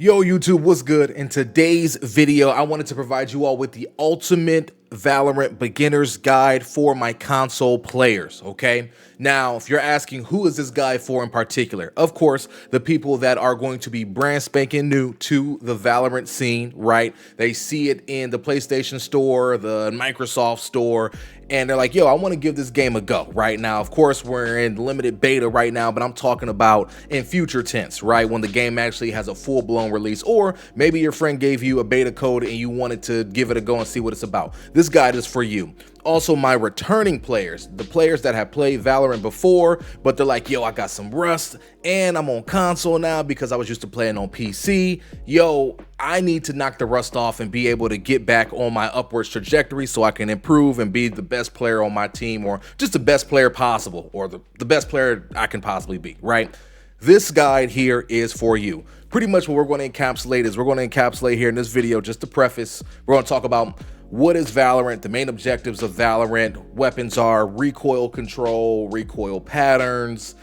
Yo YouTube, what's good? In today's video, I wanted to provide you all with the ultimate Valorant beginner's guide for my console players, okay? Now, if you're asking who is this guide for in particular, of course, the people that are going to be brand spanking new to the Valorant scene, right? They see it in the PlayStation Store, the Microsoft Store, and they're like, yo, I want to give this game a go right now. Of course, we're in limited beta right now, but I'm talking about in future tense, right? When the game actually has a full-blown release, or maybe your friend gave you a beta code and you wanted to give it a go and see what it's about. This guide is for you. Also, my returning players, the players that have played Valorant before, but they're like, yo, I got some rust and I'm on console now because I was used to playing on PC. Yo, I need to knock the rust off and be able to get back on my upwards trajectory so I can improve and be the best player on my team, or just the best player possible, or the best player I can possibly be, right? This guide here is for you. Pretty much what we're going to encapsulate here in this video, just to preface, we're going to talk about what is Valorant, the main objectives of Valorant, weapons are, recoil control, recoil patterns,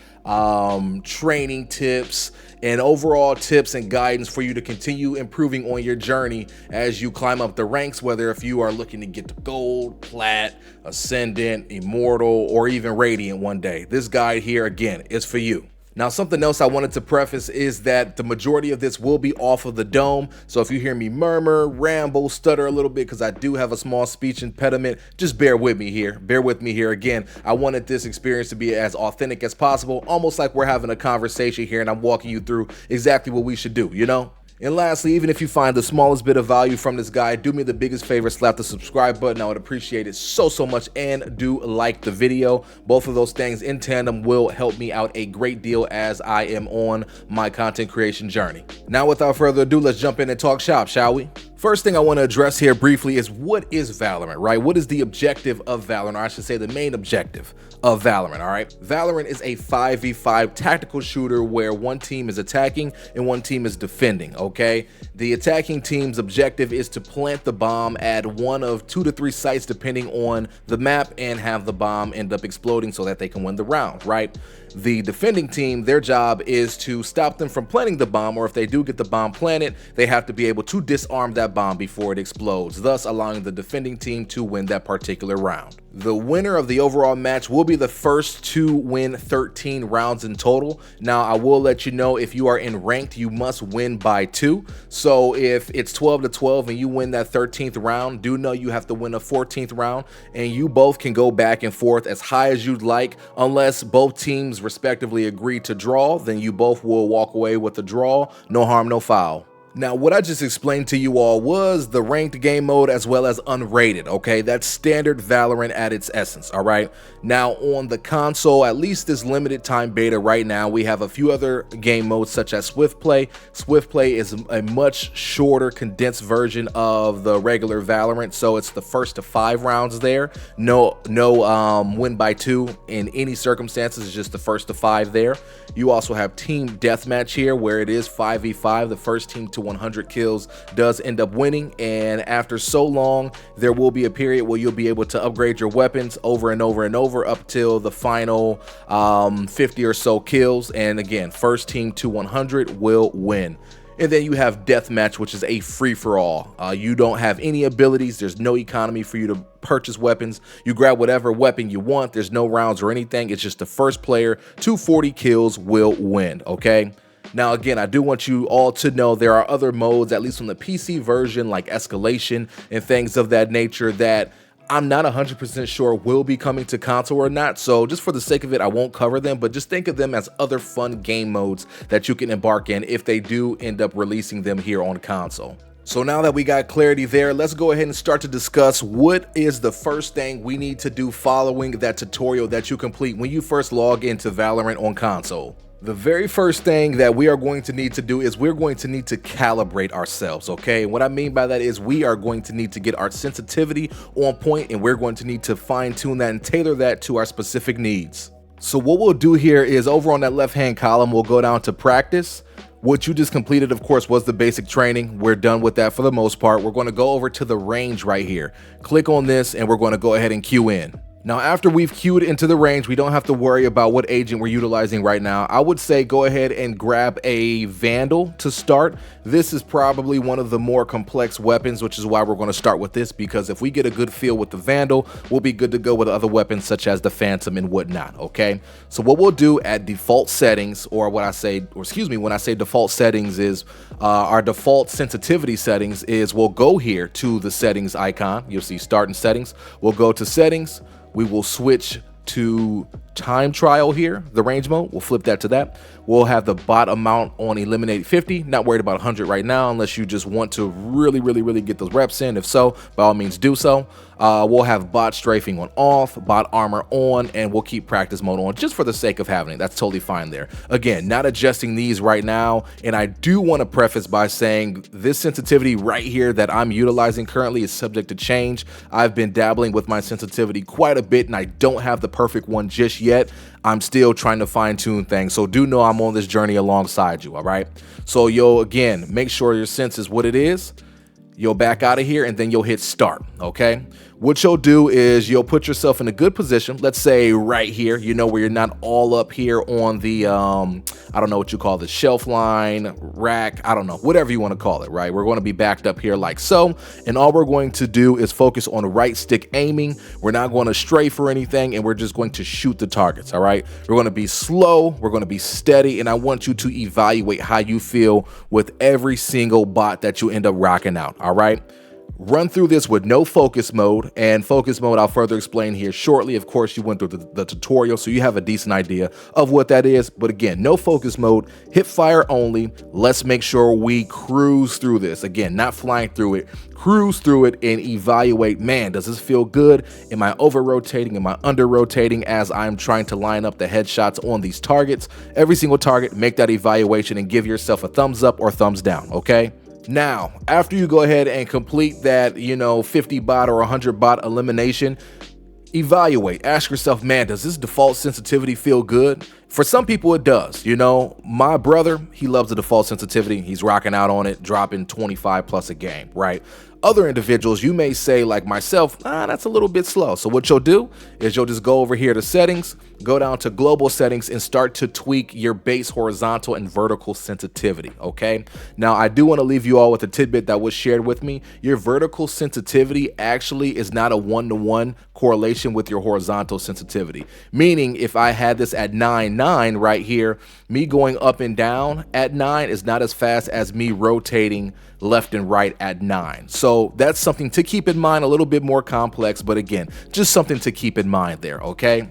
training tips, and overall tips and guidance for you to continue improving on your journey as you climb up the ranks, whether if you are looking to get to gold, plat, ascendant, immortal, or even radiant one day. This guide here, again, is for you. Now, something else I wanted to preface is that the majority of this will be off of the dome. So if you hear me murmur, ramble, stutter a little bit, because I do have a small speech impediment, just bear with me here. Bear with me here. Again, I wanted this experience to be as authentic as possible, almost like we're having a conversation here and I'm walking you through exactly what we should do, you know? And lastly, even if you find the smallest bit of value from this guide, do me the biggest favor, slap the subscribe button. I would appreciate it so much, and do like the video. Both of those things in tandem will help me out a great deal as I am on my content creation journey. Now, without further ado, let's jump in and talk shop, shall we? First thing I want to address here briefly is, what is Valorant, right? What is the objective of Valorant, or I should say the main objective of Valorant, all right? Valorant is a 5v5 tactical shooter where one team is attacking and one team is defending, okay? The attacking team's objective is to plant the bomb at one of 2 to 3 sites depending on the map and have the bomb end up exploding so that they can win the round, right? The defending team, their job is to stop them from planting the bomb, or if they do get the bomb planted, they have to be able to disarm that bomb before it explodes, thus allowing the defending team to win that particular round. The winner of the overall match will be the first to win 13 rounds in total. Now, I will let you know, if you are in ranked, you must win by 2. So if it's 12 to 12 and you win that 13th round, do know you have to win a 14th round, and you both can go back and forth as high as you'd like, unless both teams respectively agree to draw. Then you both will walk away with a draw. No harm, no foul. Now, what I just explained to you all was the ranked game mode as well as unrated, okay? That's standard Valorant at its essence, all right? Now, on the console, at least this limited time beta right now, we have a few other game modes such as Swift Play. Swift Play is a much shorter, condensed version of the regular Valorant, so it's the first to 5 rounds there. No win by 2 in any circumstances, it's just the first to 5 there. You also have Team Deathmatch here, where it is 5v5. The first team to 100 kills does end up winning, and after so long, there will be a period where you'll be able to upgrade your weapons over and over and over up till the final 50 or so kills, and again, first team to 100 will win. And then you have Deathmatch, which is a free-for-all. You don't have any abilities. There's no economy for you to purchase weapons. You grab whatever weapon you want. There's no rounds or anything. It's just the first player to 40 kills will win, okay? Now, again, I do want you all to know there are other modes, at least on the PC version, like escalation and things of that nature, that I'm not 100% sure will be coming to console or not. So just for the sake of it, I won't cover them, but just think of them as other fun game modes that you can embark in if they do end up releasing them here on console. So now that we got clarity there, let's go ahead and start to discuss what is the first thing we need to do following that tutorial that you complete when you first log into Valorant on console. The very first thing that we are going to need to do is we're going to need to calibrate ourselves, okay? And what I mean by that is we are going to need to get our sensitivity on point, and we're going to need to fine-tune that and tailor that to our specific needs. So what we'll do here is, over on that left-hand column, we'll go down to practice. What you just completed, of course, was the basic training. We're done with that for the most part. We're going to go over to the range right here. Click on this, and we're going to go ahead and queue in. Now, after we've queued into the range, we don't have to worry about what agent we're utilizing right now. I would say go ahead and grab a Vandal to start. This is probably one of the more complex weapons, which is why we're going to start with this, because if we get a good feel with the Vandal, we'll be good to go with other weapons such as the Phantom and whatnot, okay? So what we'll do at default settings, or when I say default settings is our default sensitivity settings is we'll go here to the settings icon. You'll see start and settings. We'll go to settings. We will switch to time trial here, the range mode. We'll flip that to that. We'll have the bot amount on eliminate 50. Not worried about 100 right now, unless you just want to really get those reps in. If so, by all means do so. We'll have bot strafing on off, bot armor on, and we'll keep practice mode on just for the sake of having it. That's totally fine there. Again, not adjusting these right now. And I do want to preface by saying this sensitivity right here that I'm utilizing currently is subject to change. I've been dabbling with my sensitivity quite a bit, and I don't have the perfect one just yet. I'm still trying to fine tune things. So do know I'm on this journey alongside you. All right. So you'll again, make sure your sense is what it is. You'll back out of here and then you'll hit start. Okay. What you'll do is you'll put yourself in a good position. Let's say right here, you know, where you're not all up here on the, I don't know what you call the shelf line, rack, I don't know, whatever you want to call it, right? We're going to be backed up here like so. And all we're going to do is focus on right stick aiming. We're not going to stray for anything, and we're just going to shoot the targets, all right? We're going to be slow, we're going to be steady, and I want you to evaluate how you feel with every single bot that you end up rocking out, all right? Run through this with no focus mode, and focus mode I'll further explain here shortly. Of course, you went through the tutorial, so you have a decent idea of what that is. But again, no focus mode, hip fire only. Let's make sure we cruise through this. Again, not flying through it, cruise through it and evaluate, man, does this feel good? Am I over rotating? Am I under rotating as I'm trying to line up the headshots on these targets? Every single target, make that evaluation and give yourself a thumbs up or thumbs down, okay? Now, after you go ahead and complete that, 50 bot or 100 bot elimination, evaluate, ask yourself, man, does this default sensitivity feel good? For some people it does. My brother, he loves the default sensitivity. He's rocking out on it, dropping 25 plus a game, right? Other individuals, you may say like myself, that's a little bit slow. So what you'll do is you'll just go over here to settings, go down to global settings and start to tweak your base horizontal and vertical sensitivity, okay? Now, I do want to leave you all with a tidbit that was shared with me. Your vertical sensitivity actually is not a one-to-one correlation with your horizontal sensitivity. Meaning if I had this at 9.9 right here, me going up and down at 9 is not as fast as me rotating left and right at 9. So that's something to keep in mind, a little bit more complex, but again, just something to keep in mind there, okay?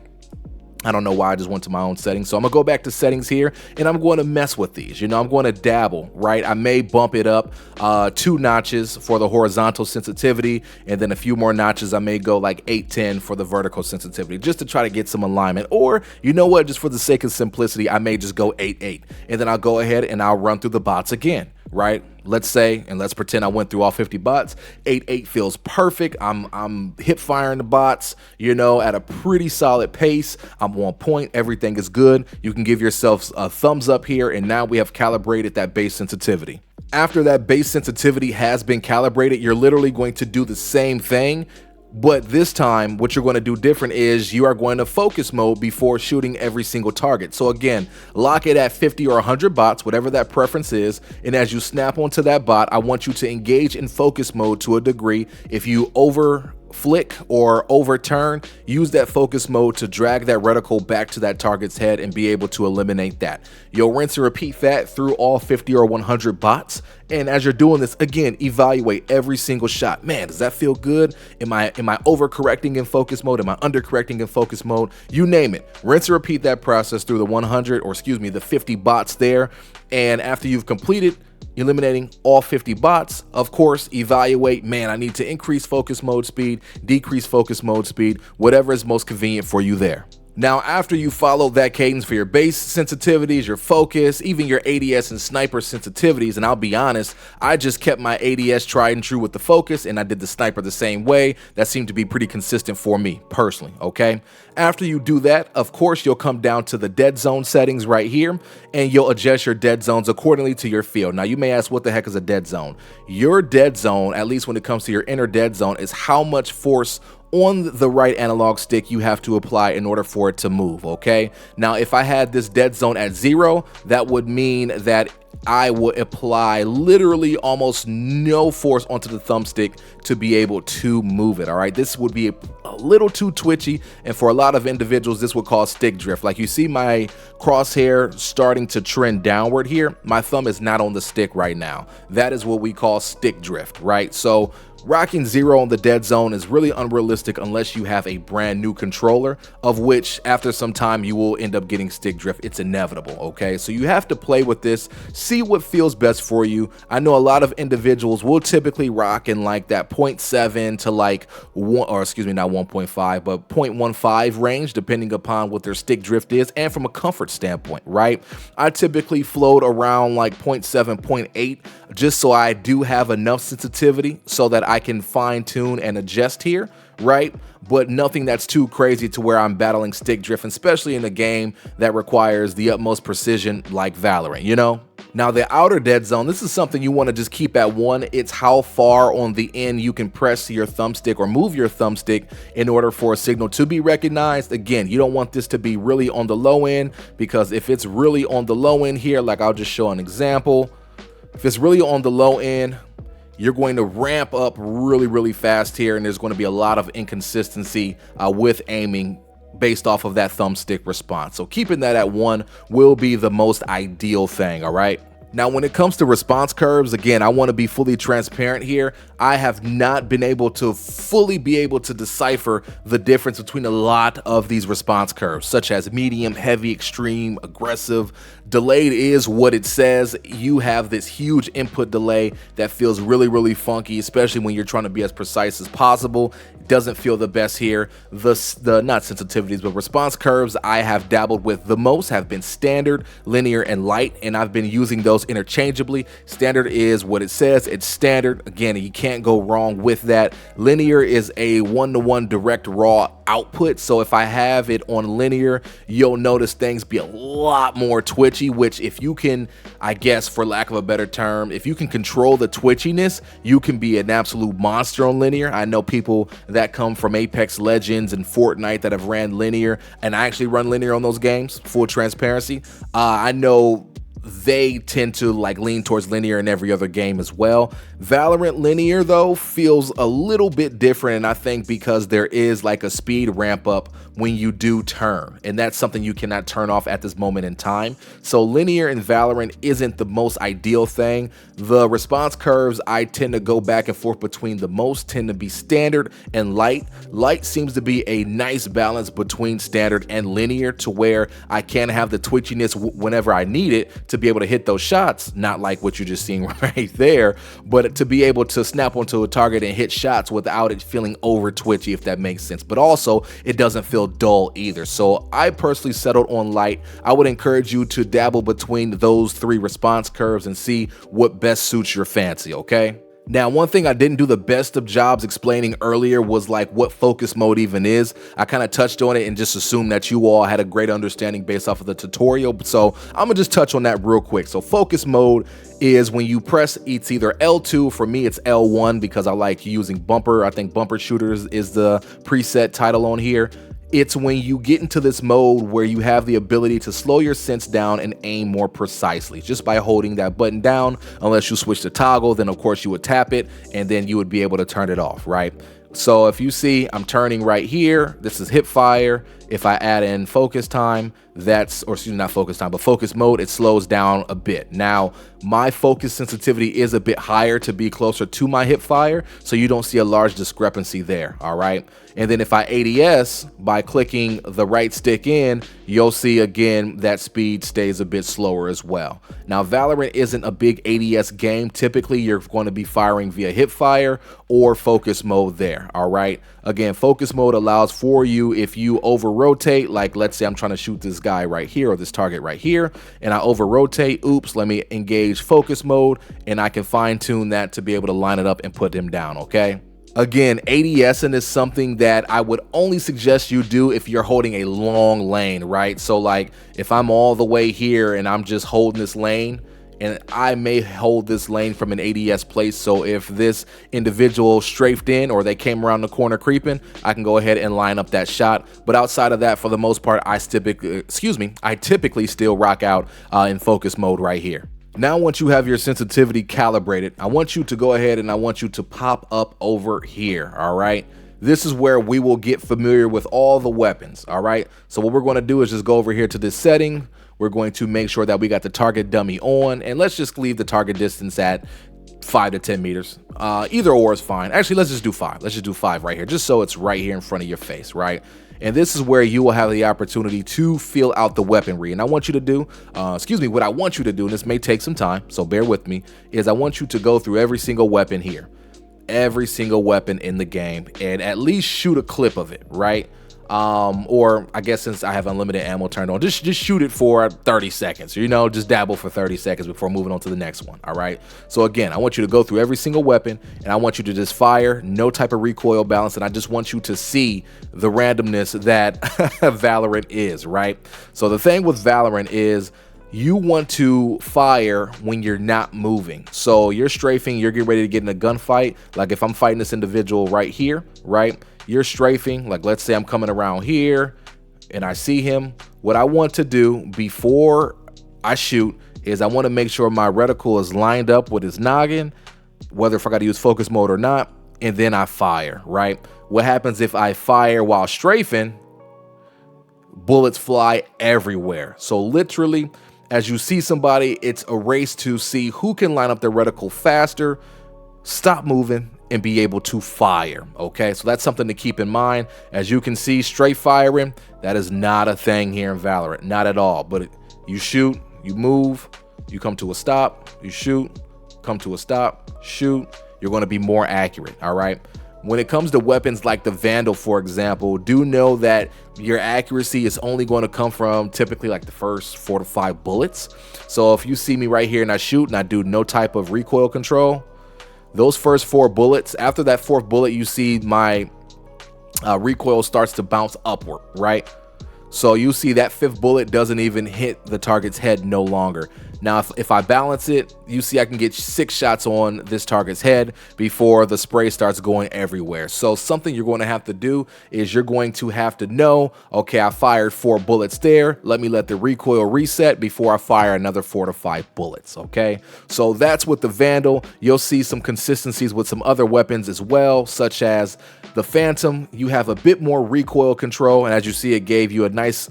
I don't know why I just went to my own settings. So I'm gonna go back to settings here and I'm going to mess with these. I'm going to dabble, right? I may bump it up 2 notches for the horizontal sensitivity, and then a few more notches. I may go like 8-10 for the vertical sensitivity just to try to get some alignment. Or you know what, just for the sake of simplicity, I may just go 8-8, and then I'll go ahead and I'll run through the bots again, right? Let's say, and let's pretend I went through all 50 bots. 8-8 feels perfect. I'm hip firing the bots, at a pretty solid pace. I'm on point. Everything is good. You can give yourself a thumbs up here, and now we have calibrated that base sensitivity. After that base sensitivity has been calibrated, you're literally going to do the same thing. But this time, what you're going to do different is you are going to focus mode before shooting every single target. So again, lock it at 50 or 100 bots, whatever that preference is. And as you snap onto that bot, I want you to engage in focus mode to a degree. If you over flick or overturn, use that focus mode to drag that reticle back to that target's head and be able to eliminate that. You'll rinse and repeat that through all 50 or 100 bots. And as you're doing this, again, evaluate every single shot. Man, does that feel good? Am I overcorrecting in focus mode? Am I undercorrecting in focus mode? You name it. Rinse and repeat that process through the 50 bots there. And after you've completed eliminating all 50 bots, of course, evaluate, man, I need to increase focus mode speed, decrease focus mode speed, whatever is most convenient for you there. Now, after you follow that cadence for your base sensitivities, your focus, even your ADS and sniper sensitivities, and I'll be honest, I just kept my ADS tried and true with the focus, and I did the sniper the same way. That seemed to be pretty consistent for me personally, okay? After you do that, of course, you'll come down to the dead zone settings right here, and you'll adjust your dead zones accordingly to your field. Now, you may ask, what the heck is a dead zone? Your dead zone, at least when it comes to your inner dead zone, is how much force on the right analog stick you have to apply in order for it to move, okay? Now, if I had this dead zone at 0, that would mean that I would apply literally almost no force onto the thumbstick to be able to move it, all right? This would be a little too twitchy, and for a lot of individuals, this would cause stick drift. Like you see my crosshair starting to trend downward here. My thumb is not on the stick right now. That is what we call stick drift, right? So rocking 0 on the dead zone is really unrealistic unless you have a brand new controller, of which after some time you will end up getting stick drift. It's inevitable, okay? So you have to play with this, see what feels best for you. I know a lot of individuals will typically rock in like that 0.7 to like 1, or excuse me, not 1.5, but 0.15 range, depending upon what their stick drift is and from a comfort standpoint, right? I typically float around like 0.7, 0.8, just so I do have enough sensitivity so that I can fine tune and adjust here, right? But nothing that's too crazy to where I'm battling stick drift, especially in a game that requires the utmost precision like Valorant, you know? Now, the outer dead zone, this is something you want to just keep at 1. It's how far on the end you can press your thumbstick or move your thumbstick in order for a signal to be recognized. Again, you don't want this to be really on the low end, because if it's really on the low end here, like I'll just show an example. If it's really on the low end, you're going to ramp up really fast here, and there's going to be a lot of inconsistency with aiming based off of that thumbstick response. So keeping that at 1 will be the most ideal thing, all right? Now, when it comes to response curves, again, I want to be fully transparent here. I have not been able to fully be able to decipher the difference between a lot of these response curves, such as medium, heavy, extreme, aggressive. Delayed is what it says. You have this huge input delay that feels really funky, especially when you're trying to be as precise as possible. It doesn't feel the best here. The not sensitivities, but response curves I have dabbled with the most have been standard, linear, and light, and I've been using those interchangeably. Standard is what it says. It's standard. Again, you can't go wrong with that. Linear is a 1-to-1 direct raw output, so if I have it on linear, you'll notice things be a lot more twitchy, which if you can, I guess for lack of a better term, if you can control the twitchiness, you can be an absolute monster on linear. I know people that come from Apex Legends and Fortnite that have ran linear, and I actually run linear on those games, full transparency. I know they tend to like lean towards linear in every other game as well. Valorant linear though feels a little bit different, and I think because there is like a speed ramp up when you do turn, and that's something you cannot turn off at this moment in time. So linear in Valorant isn't the most ideal thing. The response curves I tend to go back and forth between the most tend to be standard and light. Light seems to be a nice balance between standard and linear, to where I can have the twitchiness whenever I need it to be able to hit those shots, not like what you're just seeing right there, but to be able to snap onto a target and hit shots without it feeling over twitchy, if that makes sense. But also it doesn't feel dull either. So I personally settled on light. I would encourage you to dabble between those 3 response curves and see what best suits your fancy, okay? Now, one thing I didn't do the best of jobs explaining earlier was like what focus mode even is. I kind of touched on it and just assumed that you all had a great understanding based off of the tutorial. So I'm gonna just touch on that real quick. So focus mode is when you press, it's either L2, for me it's L1 because I like using bumper. I think bumper shooters is the preset title on here. It's when you get into this mode where you have the ability to slow your sense down and aim more precisely just by holding that button down. Unless you switch to toggle, then of course you would tap it and then you would be able to turn it off, right? So if you see I'm turning right here, this is hip fire. If I add in focus time, that's, or excuse me, not focus time, but focus mode, it slows down a bit. Now, my focus sensitivity is a bit higher to be closer to my hip fire, so you don't see a large discrepancy there, all right? And then if I ADS by clicking the right stick in, you'll see again that speed stays a bit slower as well. Now, Valorant isn't a big ADS game. Typically, you're going to be firing via hip fire or focus mode there, all right? Again, focus mode allows for you, if you over rotate, like let's say I'm trying to shoot this guy right here or this target right here, and I over rotate, oops, let me engage focus mode, and I can fine tune that to be able to line it up and put him down, okay? Again, ADSing is something that I would only suggest you do if you're holding a long lane, right? So like if I'm all the way here and I'm just holding this lane, and I may hold this lane from an ADS place. So if this individual strafed in or they came around the corner creeping, I can go ahead and line up that shot. But outside of that, for the most part, I typically still rock out in focus mode right here. Now, once you have your sensitivity calibrated, I want you to go ahead and I want you to pop up over here, all right? This is where we will get familiar with all the weapons, all right? So what we're going to do is just go over here to this setting. We're going to make sure that we got the target dummy on, and let's just leave the target distance at 5 to 10 meters. Either or is fine. Actually, let's just do 5. Let's just do 5 right here, just so it's right here in front of your face, right? And this is where you will have the opportunity to feel out the weaponry. And I want you to do, what I want you to do, and this may take some time, so bear with me, is I want you to go through every single weapon here, every single weapon in the game, and at least shoot a clip of it, right? Or I guess since I have unlimited ammo turned on, just shoot it for 30 seconds, you know, just dabble for 30 seconds before moving on to the next one. All right. So again, I want you to go through every single weapon, and I want you to just fire, no type of recoil balance. And I just want you to see the randomness that Valorant is, right? So the thing with Valorant is you want to fire when you're not moving. So you're strafing, you're getting ready to get in a gunfight. Like if I'm fighting this individual right here, right? You're strafing, like let's say I'm coming around here and I see him. What I want to do before I shoot is I want to make sure my reticle is lined up with his noggin, whether if I got to use focus mode or not, and then I fire, right? What happens if I fire while strafing? Bullets fly everywhere. So literally, as you see somebody, it's a race to see who can line up their reticle faster, stop moving, and be able to fire. Okay, so that's something to keep in mind. As you can see, straight firing, that is not a thing here in Valorant, not at all. But you shoot, you move, you come to a stop, you shoot, come to a stop, shoot, you're going to be more accurate. All right. When it comes to weapons like the Vandal, for example, do know that your accuracy is only going to come from typically like the first 4 to 5 bullets. So if you see me right here and I shoot and I do no type of recoil control, those first 4 bullets, after that 4th bullet, you see my recoil starts to bounce upward, right? So you see that 5th bullet doesn't even hit the target's head no longer. Now, if I balance it, you see I can get 6 shots on this target's head before the spray starts going everywhere. So something you're going to have to do is you're going to have to know, okay, I fired 4 bullets there. Let me let the recoil reset before I fire another 4 to 5 bullets, okay? So that's with the Vandal. You'll see some consistencies with some other weapons as well, such as the Phantom. You have a bit more recoil control, and as you see, it gave you a nice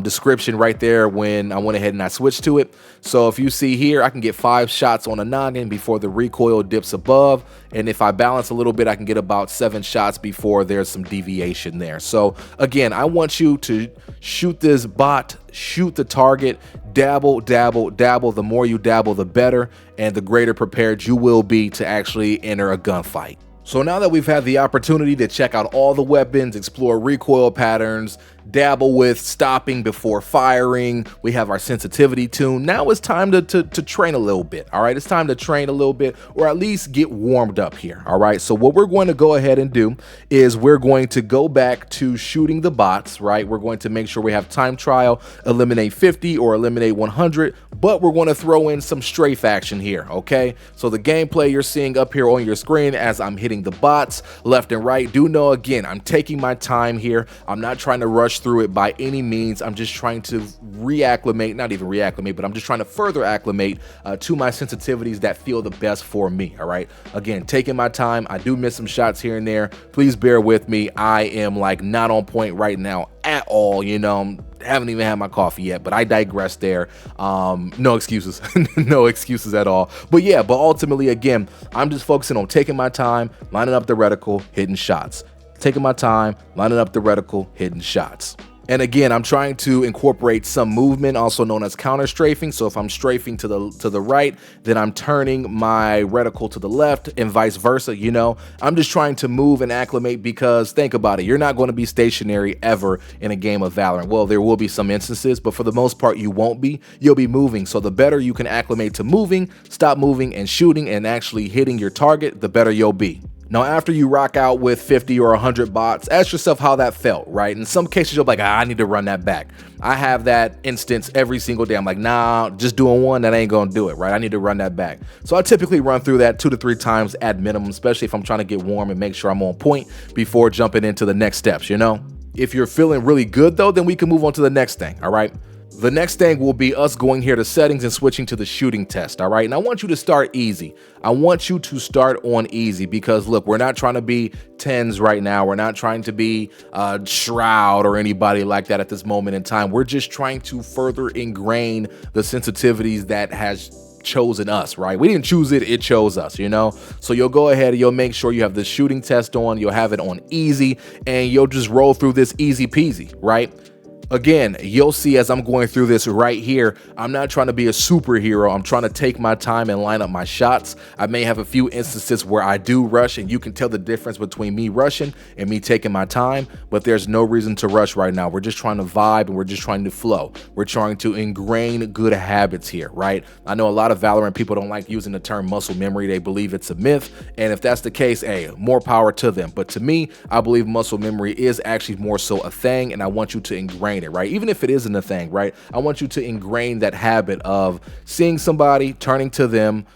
description right there when I went ahead and I switched to it. So if you see here, I can get 5 shots on a noggin before the recoil dips above, and if I balance a little bit, I can get about 7 shots before there's some deviation there. So again, I want you to shoot this bot, shoot the target, dabble, dabble, dabble. The more you dabble, the better, and the greater prepared you will be to actually enter a gunfight. So now that we've had the opportunity to check out all the weapons, explore recoil patterns, dabble with stopping before firing, we have our sensitivity tuned. Now it's time to train a little bit, all right? It's time to train a little bit, or at least get warmed up here, all right? So what we're going to go ahead and do is we're going to go back to shooting the bots, right? We're going to make sure we have time trial, eliminate 50 or eliminate 100, but we're going to throw in some strafe action here, okay? So the gameplay you're seeing up here on your screen as I'm hitting the bots left and right, do know, again, I'm taking my time here. I'm not trying to rush through it by any means. I'm just trying to reacclimate, not even reacclimate, but I'm just trying to further acclimate to my sensitivities that feel the best for me, all right? Again, taking my time. I do miss some shots here and there. Please bear with me. I am like not on point right now at all, you know. Haven't even had my coffee yet, but I digress there. No excuses. No excuses at all. But yeah, but ultimately, again, I'm just focusing on taking my time, lining up the reticle, hitting shots. Taking my time, lining up the reticle, hitting shots. And again, I'm trying to incorporate some movement, also known as counter strafing. So if I'm strafing to the right, then I'm turning my reticle to the left and vice versa. You know, I'm just trying to move and acclimate, because think about it. You're not going to be stationary ever in a game of Valorant. Well, there will be some instances, but for the most part, you won't be. You'll be moving. So the better you can acclimate to moving, stop moving and shooting and actually hitting your target, the better you'll be. Now, after you rock out with 50 or 100 bots, ask yourself how that felt, right? In some cases, you're like, I need to run that back. I have that instance every single day. I'm like, nah, just doing one, that ain't gonna do it, right? I need to run that back. So I typically run through that 2 to 3 times at minimum, especially if I'm trying to get warm and make sure I'm on point before jumping into the next steps, you know? If you're feeling really good though, then we can move on to the next thing, all right? The next thing will be us going here to settings and switching to the shooting test, all right? And I want you to start easy. I want you to start on easy because look, we're not trying to be tens right now. We're not trying to be Shroud or anybody like that at this moment in time. We're just trying to further ingrain the sensitivities that has chosen us, right? We didn't choose it, it chose us, you know? So you'll go ahead and you'll make sure you have the shooting test on, you'll have it on easy, and you'll just roll through this easy peasy, right? Again, you'll see as I'm going through this right here, I'm not trying to be a superhero. I'm trying to take my time and line up my shots. I may have a few instances where I do rush, and you can tell the difference between me rushing and me taking my time, but there's no reason to rush right now. We're just trying to vibe and we're just trying to flow. We're trying to ingrain good habits here, right? I know a lot of Valorant people don't like using the term muscle memory. They believe it's a myth, and if that's the case, hey, more power to them. But to me, I believe muscle memory is actually more so a thing, and I want you to ingrain it, right? Even if it isn't a thing, right? I want you to ingrain that habit of seeing somebody, turning to them,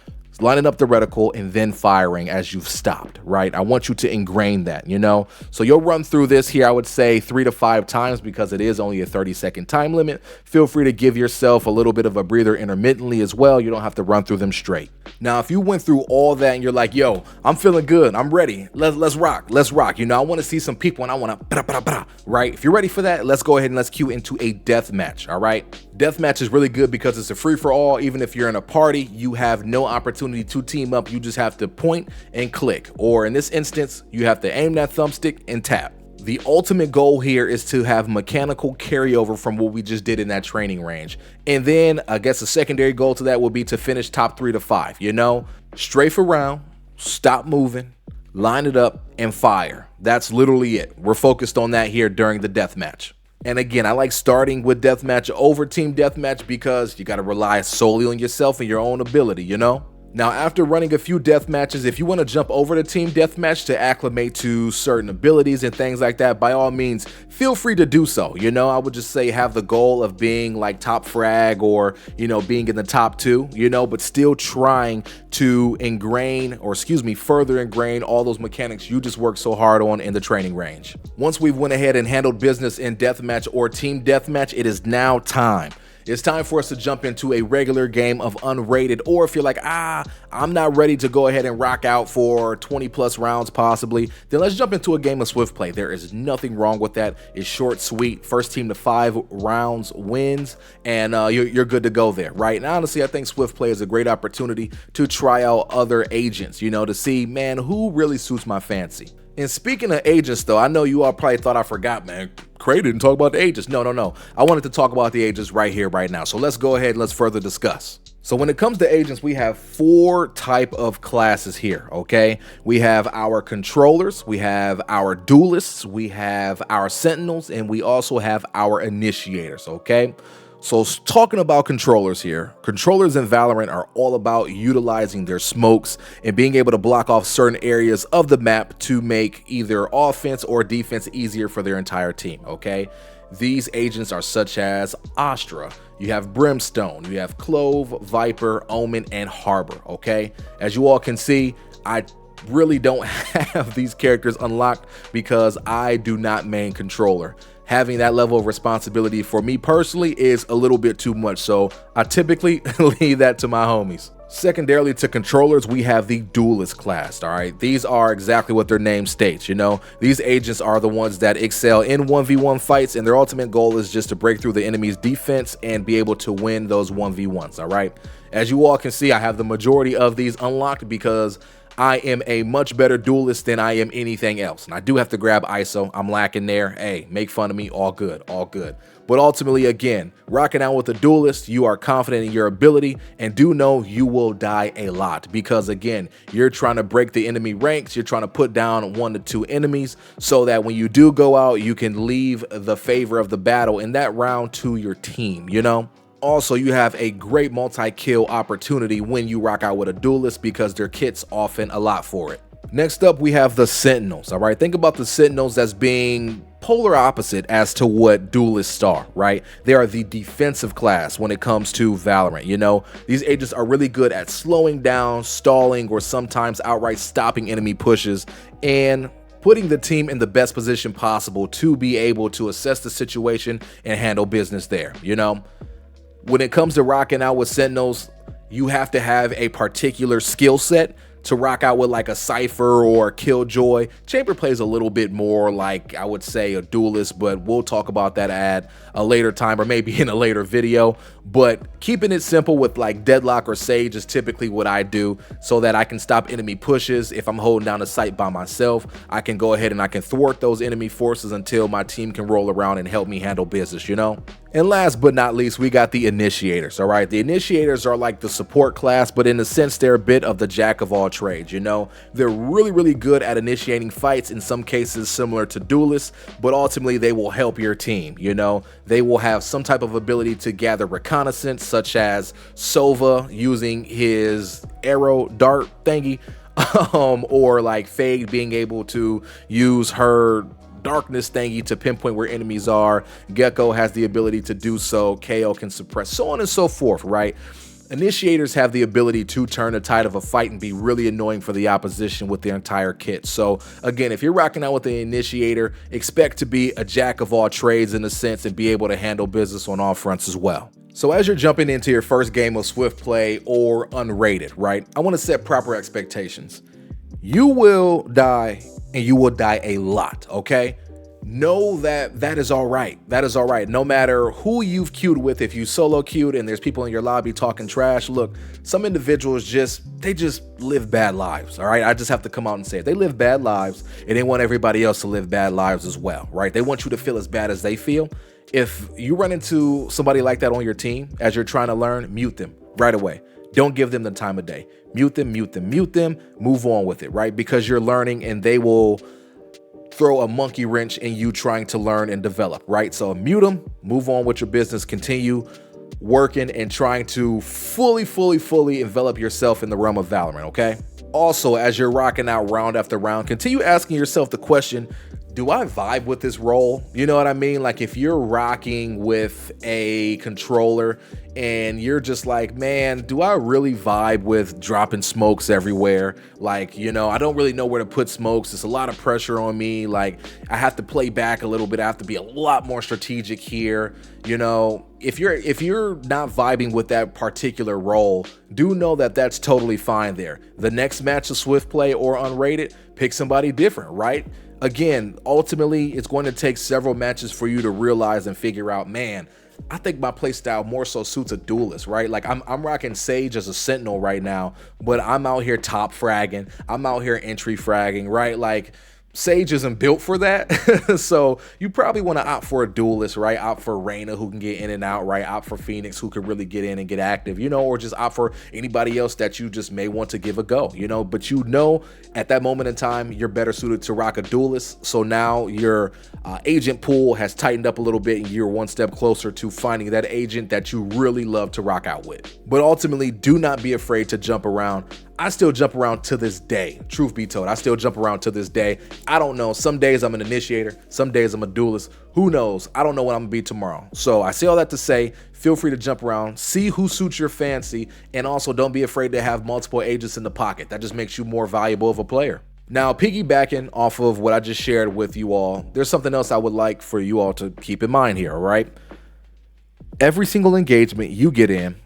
lining up the reticle, and then firing as you've stopped, right? I want you to ingrain that, you know? So you'll run through this here, I would say 3 to 5 times because it is only a 30-second time limit. Feel free to give yourself a little bit of a breather intermittently as well. You don't have to run through them straight. Now, if you went through all that and you're like, yo, I'm feeling good, I'm ready, let's rock. You know, I want to see some people and I want to, right? If you're ready for that, let's go ahead and let's cue into a death match, all right? Deathmatch is really good because it's a free-for-all. Even if you're in a party, you have no opportunity to team up. You just have to point and click, or in this instance, you have to aim that thumbstick and tap. The ultimate goal here is to have mechanical carryover from what we just did in that training range. And then I guess a secondary goal to that would be to finish top 3 to 5, you know? Strafe around, stop moving, line it up, and fire. That's literally it. We're focused on that here during the deathmatch. And again, I like starting with deathmatch over team deathmatch because you got to rely solely on yourself and your own ability, you know? Now, after running a few death matches, if you want to jump over to team deathmatch to acclimate to certain abilities and things like that, by all means, feel free to do so. You know, I would just say have the goal of being like top frag or, you know, being in the top 2, you know, but still trying to further ingrain all those mechanics you just worked so hard on in the training range. Once we've went ahead and handled business in deathmatch or team deathmatch, it is now time. It's time for us to jump into a regular game of unrated, or if you're like, I'm not ready to go ahead and rock out for 20 plus rounds possibly, then let's jump into a game of swift play. There is nothing wrong with that. It's short, sweet, first team to 5 rounds wins, and you're good to go there, right? And honestly, I think swift play is a great opportunity to try out other agents, you know, to see, man, who really suits my fancy. And speaking of agents, though, I know you all probably thought I forgot, man. Cray didn't talk about the agents. No. I wanted to talk about the agents right here, right now. So let's go ahead and let's further discuss. So when it comes to agents, we have 4 type of classes here, okay? We have our controllers, we have our duelists, we have our sentinels, and we also have our initiators, okay? So talking about controllers here, controllers in Valorant are all about utilizing their smokes and being able to block off certain areas of the map to make either offense or defense easier for their entire team, okay? These agents are such as Astra, you have Brimstone, you have Clove, Viper, Omen, and Harbor, okay? As you all can see, I really don't have these characters unlocked because I do not main controller. Having that level of responsibility for me personally is a little bit too much, so I typically leave that to my homies. Secondarily to controllers, we have the duelist class, all right? These are exactly what their name states, you know? These agents are the ones that excel in 1v1 fights, and their ultimate goal is just to break through the enemy's defense and be able to win those 1v1s, all right? As you all can see, I have the majority of these unlocked because I am a much better duelist than I am anything else. And I do have to grab ISO. I'm lacking there. Hey, make fun of me. All good. All good. But ultimately, again, rocking out with a duelist, you are confident in your ability and do know you will die a lot because, again, you're trying to break the enemy ranks. You're trying to put down 1 to 2 enemies so that when you do go out, you can leave the favor of the battle in that round to your team, you know? Also, you have a great multi-kill opportunity when you rock out with a duelist because their kit's often a lot for it. Next up, we have the Sentinels, all right? Think about the Sentinels as being polar opposite as to what duelists are, right? They are the defensive class when it comes to Valorant, you know? These agents are really good at slowing down, stalling, or sometimes outright stopping enemy pushes and putting the team in the best position possible to be able to assess the situation and handle business there, you know? When it comes to rocking out with Sentinels, you have to have a particular skill set to rock out with, like a Cypher or Killjoy. Chamber plays a little bit more like, I would say, a duelist, but we'll talk about that at a later time or maybe in a later video. But keeping it simple with like Deadlock or Sage is typically what I do so that I can stop enemy pushes. If I'm holding down a site by myself, I can go ahead and I can thwart those enemy forces until my team can roll around and help me handle business, you know? And last but not least, we got the Initiators, all right? The Initiators are like the support class, but in a sense, they're a bit of the jack of all trades, you know? They're really good at initiating fights, in some cases similar to duelists, but ultimately they will help your team, you know? They will have some type of ability to gather reconnaissance, such as Sova using his arrow dart thingy, or like Fade being able to use her darkness thingy to pinpoint where enemies are. Gecko has the ability to do so. KO can suppress, so on and so forth, right? Initiators have the ability to turn the tide of a fight and be really annoying for the opposition with their entire kit. So again, if you're rocking out with the Initiator, expect to be a jack of all trades in a sense and be able to handle business on all fronts as well. So as you're jumping into your first game of Swift Play or unrated, right, I want to set proper expectations. You will die, and you will die a lot, okay? Know that that is all right. That is all right. No matter who you've queued with, if you solo queued and there's people in your lobby talking trash, look, some individuals they just live bad lives, all right? I just have to come out and say it. They live bad lives, and they want everybody else to live bad lives as well, right? They want you to feel as bad as they feel. If you run into somebody like that on your team as you're trying to learn, mute them right away. Don't give them the time of day. Mute them, move on with it, right? Because you're learning and they will throw a monkey wrench in you trying to learn and develop, right? So mute them, move on with your business, continue working and trying to fully envelop yourself in the realm of Valorant, okay? Also, as you're rocking out round after round, continue asking yourself the question, do I vibe with this role? You know what I mean? Like if you're rocking with a controller and you're just like, man, do I really vibe with dropping smokes everywhere? Like, you know, I don't really know where to put smokes. It's a lot of pressure on me. Like I have to play back a little bit. I have to be a lot more strategic here. You know, if you're not vibing with that particular role, do know that that's totally fine there. The next match of Swift Play or unrated, pick somebody different, right? Again, ultimately, it's going to take several matches for you to realize and figure out, man, I think my playstyle more so suits a duelist, right? Like I'm rocking Sage as a Sentinel right now, but I'm out here top fragging. I'm out here entry fragging, right? Like Sage isn't built for that. So you probably want to opt for a duelist, right? Opt for Reyna who can get in and out, right? Opt for Phoenix who can really get in and get active, you know, or just opt for anybody else that you just may want to give a go, you know, but you know, at that moment in time, you're better suited to rock a duelist. So now your agent pool has tightened up a little bit and you're one step closer to finding that agent that you really love to rock out with. But ultimately, do not be afraid to jump around. I still jump around to this day. Truth be told, I still jump around to this day. I don't know. Some days I'm an initiator. Some days I'm a duelist. Who knows? I don't know what I'm gonna be tomorrow. So I say all that to say, feel free to jump around, see who suits your fancy, and also don't be afraid to have multiple agents in the pocket. That just makes you more valuable of a player. Now, piggybacking off of what I just shared with you all, there's something else I would like for you all to keep in mind here, all right? Every single engagement you get in,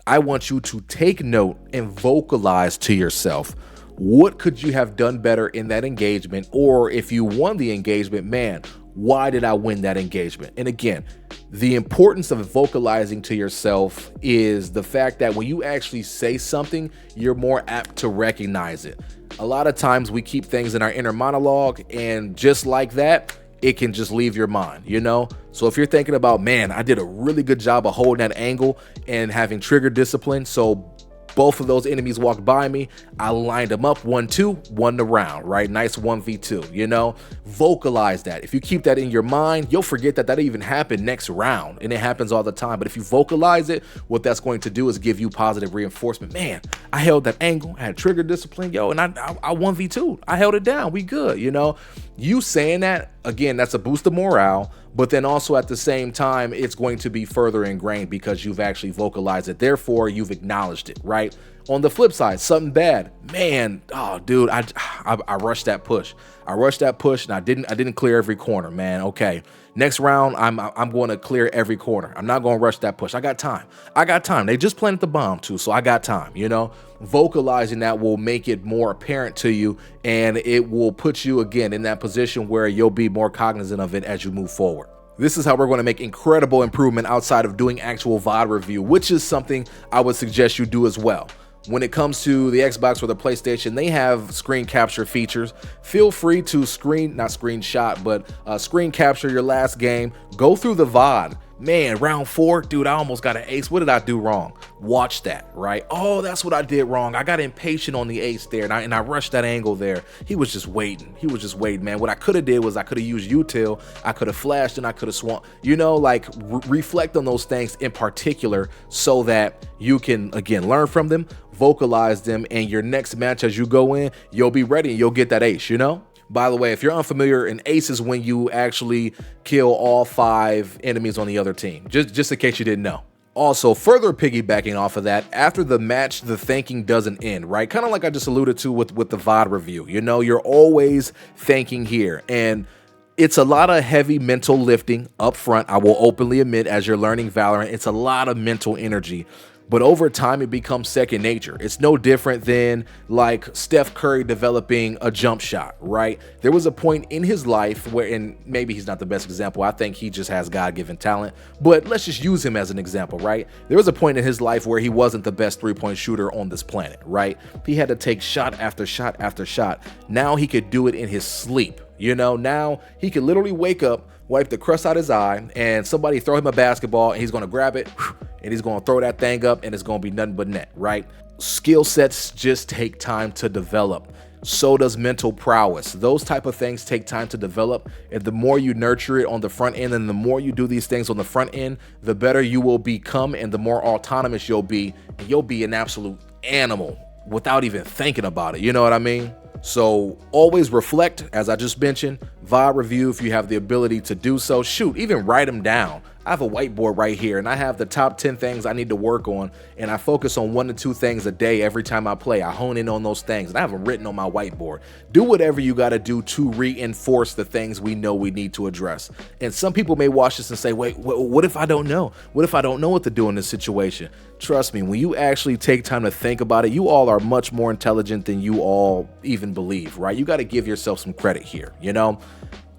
I want you to take note and vocalize to yourself, what could you have done better in that engagement? Or if you won the engagement, man, why did I win that engagement? And again, the importance of vocalizing to yourself is the fact that when you actually say something, you're more apt to recognize it. A lot of times we keep things in our inner monologue, and just like that, it can just leave your mind, you know? So if you're thinking about, man, I did a really good job of holding that angle and having trigger discipline, so Both of those enemies walked by me. I lined them up 1-2, won the round, right? Nice 1v2, you know? Vocalize that. If you keep that in your mind, you'll forget that even happened next round, and it happens all the time. But if you vocalize it, what that's going to do is give you positive reinforcement. Man, I held that angle, I had trigger discipline, yo, and I 1v2. I held it down. We good, you know? You saying that, again, that's a boost of morale, but then also at the same time, it's going to be further ingrained because you've actually vocalized it. Therefore, you've acknowledged it, right? On the flip side, something bad, man, oh dude, I rushed that push. I rushed that push and I didn't clear every corner, man. Okay, next round, I'm going to clear every corner. I'm not going to rush that push. I got time. They just planted the bomb too, so I got time, you know? Vocalizing that will make it more apparent to you, and it will put you again in that position where you'll be more cognizant of it as you move forward. This is how we're going to make incredible improvement outside of doing actual VOD review, which is something I would suggest you do as well. When it comes to the Xbox or the PlayStation, they have screen capture features. Feel free to screen capture your last game. Go through the VOD. Man, round 4, dude, I almost got an ace. What did I do wrong? Watch that, right? Oh, that's what I did wrong. I got impatient on the ace there, and I rushed that angle there. He was just waiting. Man. What I could have did was I could have used util. I could have flashed, and I could have swung. You know, like reflect on those things in particular so that you can, again, learn from them, vocalize them, and your next match as you go in, you'll be ready and you'll get that ace, you know? By the way, if you're unfamiliar, an ace is when you actually kill all 5 enemies on the other team, just in case you didn't know. Also, further piggybacking off of that, after the match, the thanking doesn't end, right? Kind of like I just alluded to with the VOD review. You know, you're always thanking here, and it's a lot of heavy mental lifting up front. I will openly admit, as you're learning Valorant, it's a lot of mental energy. But over time, it becomes second nature. It's no different than like Steph Curry developing a jump shot, right? There was a point in his life where, and maybe he's not the best example, I think he just has God-given talent, but let's just use him as an example, right? There was a point in his life where he wasn't the best three-point shooter on this planet, right? He had to take shot after shot after shot. Now he could do it in his sleep. You know, now he could literally wake up, wipe the crust out his eye, and somebody throw him a basketball, and he's going to grab it, and he's going to throw that thing up, and it's going to be nothing but net, right? Skill sets just take time to develop. So does mental prowess. Those type of things take time to develop, and the more you nurture it on the front end, and the more you do these things on the front end, the better you will become, and the more autonomous you'll be, and you'll be an absolute animal without even thinking about it. You know what I mean? So always reflect, as I just mentioned, VOD review if you have the ability to do so. Shoot, even write them down. I have a whiteboard right here, and I have the top 10 things I need to work on, and I focus on 1 to 2 things a day every time I play. I hone in on those things, and I have them written on my whiteboard. Do whatever you got to do to reinforce the things we know we need to address. And some people may watch this and say, wait, what if I don't know? What if I don't know what to do in this situation? Trust me, when you actually take time to think about it, you all are much more intelligent than you all even believe, right? You got to give yourself some credit here, you know?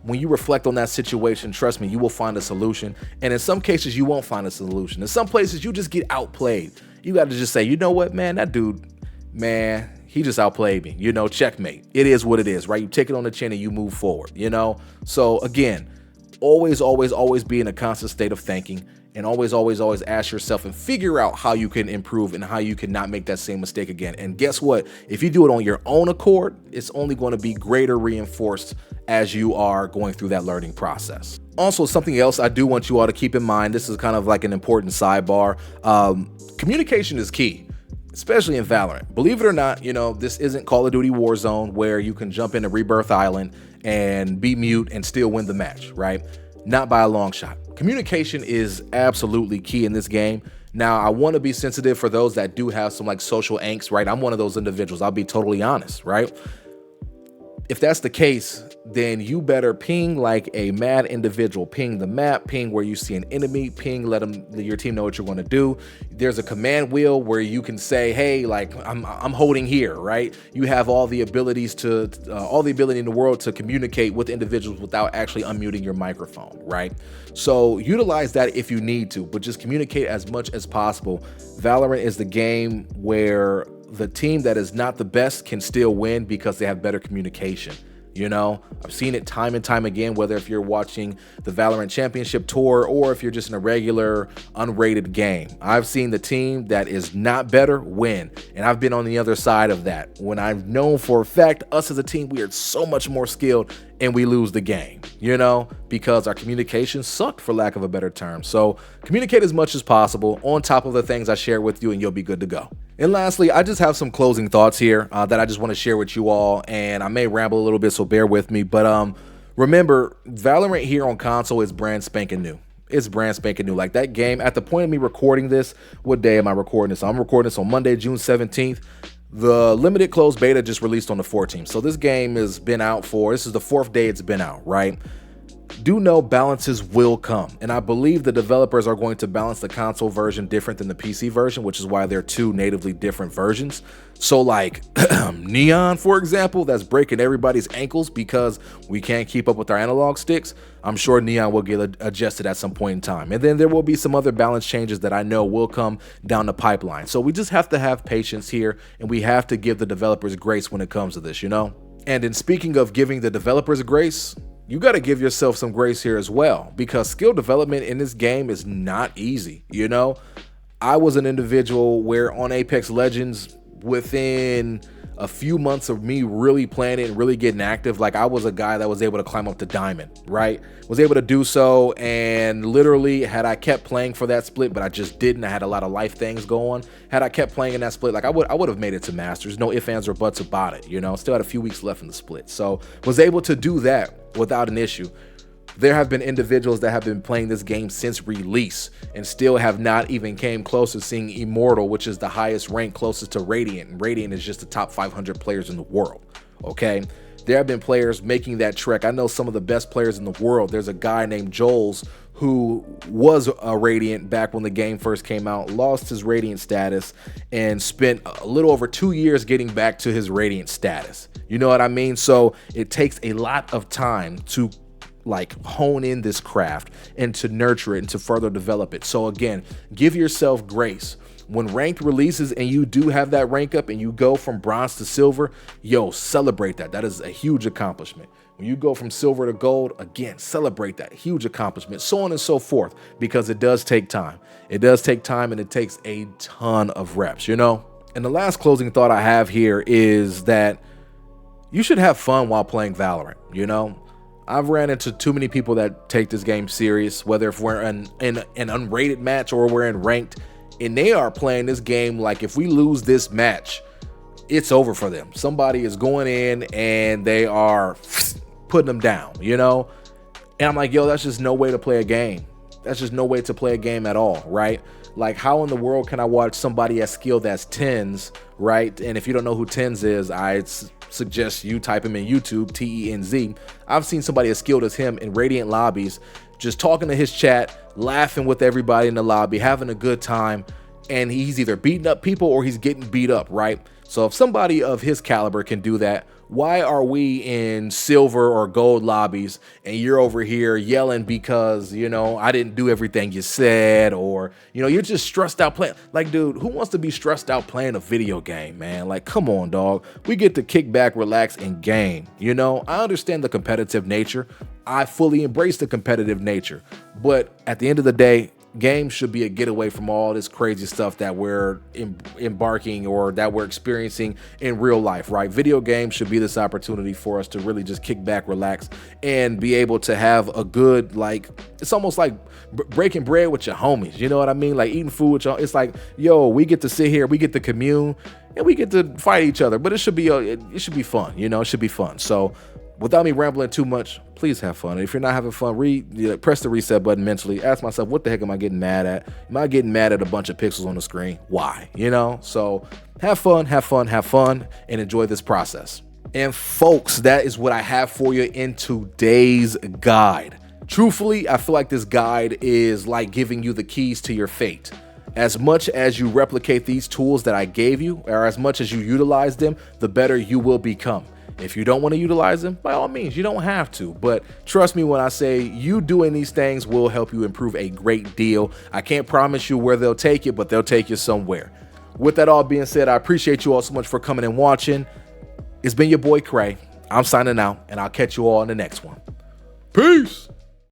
When you reflect on that situation, trust me, you will find a solution. And in some cases, you won't find a solution. In some places, you just get outplayed. You got to just say, you know what, man, that dude, man, he just outplayed me. You know, checkmate. It is what it is, right? You take it on the chin and you move forward, you know? So again, always be in a constant state of thinking, and always ask yourself and figure out how you can improve and how you can not make that same mistake again. And guess what? If you do it on your own accord, it's only going to be greater reinforced as you are going through that learning process. Also, something else I do want you all to keep in mind, this is kind of like an important sidebar. Communication is key, especially in Valorant. Believe it or not, you know, this isn't Call of Duty Warzone where you can jump into Rebirth Island and be mute and still win the match, right? Not by a long shot. Communication is absolutely key in this game. Now, I want to be sensitive for those that do have some like social angst, right? I'm one of those individuals. I'll be totally honest, right? If that's the case, then you better ping like a mad individual. Ping the map, ping where you see an enemy, ping, let your team know what you're going to do. There's a command wheel where you can say, hey, like I'm holding here, right? You have all the abilities to, all the ability in the world to communicate with individuals without actually unmuting your microphone, right? So utilize that if you need to, but just communicate as much as possible. Valorant is the game where the team that is not the best can still win because they have better communication. You know, I've seen it time and time again, whether if you're watching the Valorant Championship Tour or if you're just in a regular unrated game. I've seen the team that is not better win, and I've been on the other side of that. When I've known for a fact, us as a team, we are so much more skilled and we lose the game, you know, because our communication sucked, for lack of a better term. So communicate as much as possible on top of the things I share with you, and you'll be good to go. And lastly, I just have some closing thoughts here that I just want to share with you all, and I may ramble a little bit, so bear with me. But remember, Valorant here on console is brand spanking new. It's brand spanking new. Like that game, at the point of me recording this, what day am I recording this? I'm recording this on Monday, June 17th. The limited closed beta just released on the 14th. So this game has been out this is the 4th day it's been out, right? Do know balances will come, and I believe the developers are going to balance the console version different than the PC version, which is why they're two natively different versions. So like Neon, for example, that's breaking everybody's ankles because we can't keep up with our analog sticks. I'm sure Neon will get adjusted at some point in time, and then there will be some other balance changes that I know will come down the pipeline. So we just have to have patience here, and we have to give the developers grace when it comes to this, you know? And in speaking of giving the developers grace, you got to give yourself some grace here as well, because skill development in this game is not easy. You know, I was an individual where on Apex Legends, within a few months of me really playing it and really getting active, like I was a guy that was able to climb up to diamond, right? Was able to do so, and literally had I kept playing for that split, but I just didn't. I had a lot of life things going. Had I kept playing in that split, like I would have made it to Masters. No ifs, ands, or buts about it, you know? Still had a few weeks left in the split. So was able to do that without an issue. There have been individuals that have been playing this game since release and still have not even came close to seeing Immortal, which is the highest rank closest to Radiant. And Radiant is just the top 500 players in the world, okay? There have been players making that trek. I know some of the best players in the world. There's a guy named Joel's who was a Radiant back when the game first came out, lost his Radiant status, and spent a little over 2 years getting back to his Radiant status. You know what I mean? So it takes a lot of time to like hone in this craft and to nurture it and to further develop it. So again, give yourself grace. When ranked releases and you do have that rank up and you go from bronze to silver, yo, celebrate that. That is a huge accomplishment. When you go from silver to gold, again, celebrate that huge accomplishment, so on and so forth, because it does take time. It does take time, and it takes a ton of reps, you know? And the last closing thought I have here is that you should have fun while playing Valorant, you know? I've ran into too many people that take this game serious, whether if we're in an unrated match or we're in ranked, and they are playing this game like if we lose this match, it's over for them. Somebody is going in and they are putting them down, you know? And I'm like, yo, that's just no way to play a game. That's just no way to play a game at all, right? Like, how in the world can I watch somebody as skilled as Tens, right? And if you don't know who Tens is, I suggest you type him in YouTube, T-E-N-Z. I've seen somebody as skilled as him in Radiant lobbies, just talking to his chat, laughing with everybody in the lobby, having a good time, and he's either beating up people or he's getting beat up, right? So if somebody of his caliber can do that, why are we in silver or gold lobbies and you're over here yelling because, you know, I didn't do everything you said, or, you know, you're just stressed out playing? Like, dude, who wants to be stressed out playing a video game, man? Like, come on, dog. We get to kick back, relax, and game. You know, I understand the competitive nature. I fully embrace the competitive nature. But at the end of the day, games should be a getaway from all this crazy stuff that we're embarking or that we're experiencing in real life, right? Video games should be this opportunity for us to really just kick back, relax, and be able to have a good, like, it's almost like breaking bread with your homies. You know what I mean? Like eating food with y'all. It's like, yo, we get to sit here, we get to commune, and we get to fight each other. But it should be it should be fun. You know, it should be fun. So without me rambling too much, please have fun. If you're not having fun, press the reset button mentally. Ask myself, what the heck am I getting mad at? Am I getting mad at a bunch of pixels on the screen? Why? You know? So have fun, and enjoy this process. And folks, that is what I have for you in today's guide. Truthfully, I feel like this guide is like giving you the keys to your fate. As much as you replicate these tools that I gave you, or as much as you utilize them, the better you will become. If you don't want to utilize them, by all means, you don't have to. But trust me when I say you doing these things will help you improve a great deal. I can't promise you where they'll take you, but they'll take you somewhere. With that all being said, I appreciate you all so much for coming and watching. It's been your boy Cray. I'm signing out, and I'll catch you all in the next one. Peace.